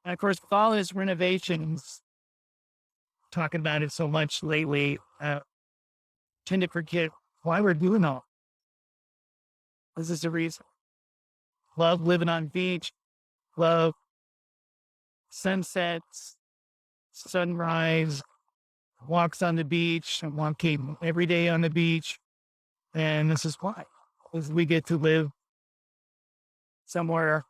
And of course, with all his renovations, talking about it so much lately, tend to forget why we're doing all. This is the reason. Love living on beach, love sunsets, sunrise, walks on the beach. I'm walking every day on the beach. And this is why. Is we get to live somewhere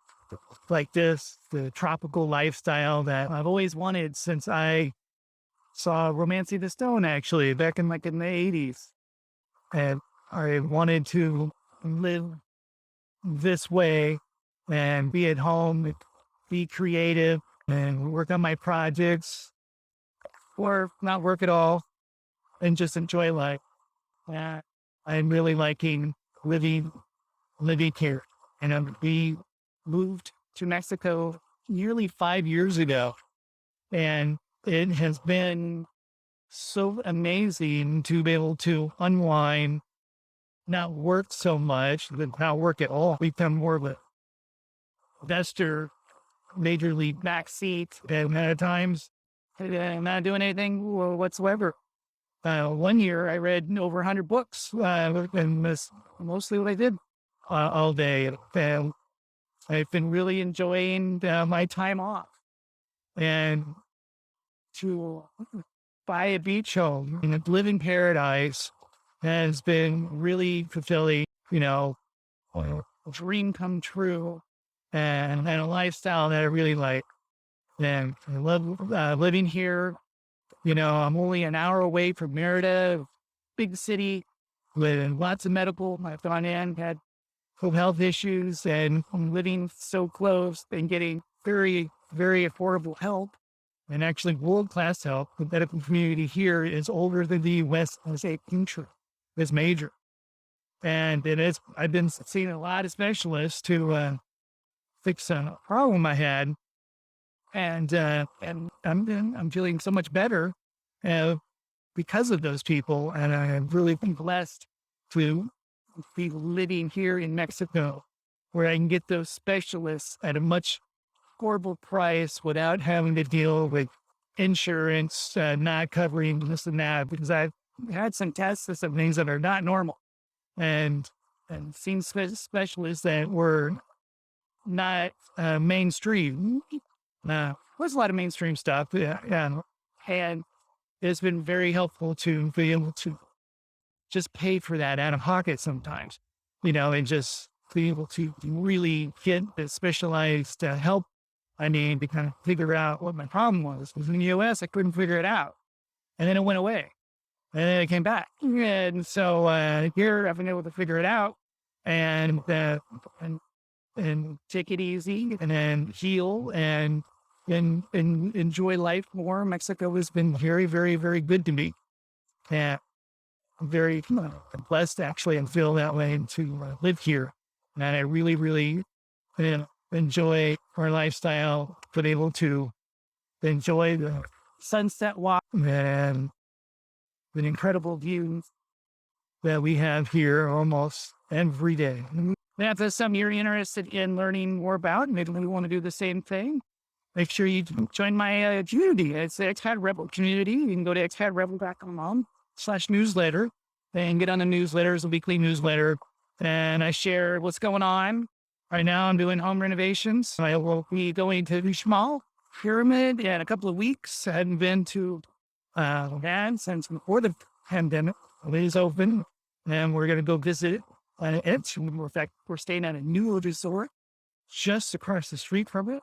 like this, the tropical lifestyle that I've always wanted since I saw Romancing the Stone, actually, back in in the 80s. And I wanted to live this way and be at home, be creative, and work on my projects, or not work at all and just enjoy life. Uh, I'm really liking living living here. And we moved to Mexico nearly 5 years ago, and it has been so amazing to be able to unwind, not work so much, not work at all. Become more of a investor, major league backseat, and at times not doing anything whatsoever. One year I read over 100 books, and that's mostly what I did all day. And I've been really enjoying my time off, and to buy a beach home and live in paradise has been really fulfilling, a dream come true, and a lifestyle that I really like. And I love living here. I'm only an hour away from Merida, big city with lots of medical. I've gone in, had some health issues, and I'm living so close and getting very, very affordable help, and actually world-class help. The medical community here is older than the US as a country. It's major. And I've been seeing a lot of specialists to fix a problem I had. And I'm feeling so much better uh, because of those people. And I have really been blessed to be living here in Mexico, where I can get those specialists at a much affordable price without having to deal with insurance not covering this and that. Because I've had some tests and some things that are not normal, and seen specialists that were not mainstream. There's a lot of mainstream stuff, yeah, and it's been very helpful to be able to just pay for that out of pocket sometimes, and just be able to really get the specialized help I need to kind of figure out what my problem was. Because in the US, I couldn't figure it out. And then it went away. And then it came back. And so here I've been able to figure it out and, and take it easy and then heal and enjoy life more. Mexico has been very, very, very good to me. And I'm very blessed actually and feel that way to live here. And I really, really enjoy our lifestyle, but able to enjoy the sunset walk and the incredible views that we have here almost every day. If that's something you're interested in learning more about, maybe we want to do the same thing, make sure you join my community. It's the Expat Rebel community. You can go to expatrebel.com/newsletter and get on the newsletters, a weekly newsletter. And I share what's going on. Right now I'm doing home renovations. I will be going to the Small Pyramid in a couple of weeks. I hadn't been to that since before the pandemic. It is open and we're going to go visit it. In fact, we're staying at a new resort just across the street from it.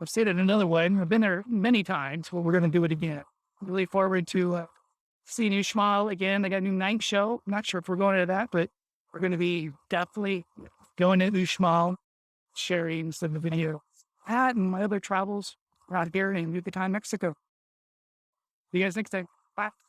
I've stayed at another one. I've been there many times, but we're going to do it again. Really forward to seeing Uxmal again. They got a new night show. I'm not sure if we're going to that, but we're going to be definitely going to Uxmal, sharing some videos. That and my other travels around here in Yucatan, Mexico. See you guys next time. Bye.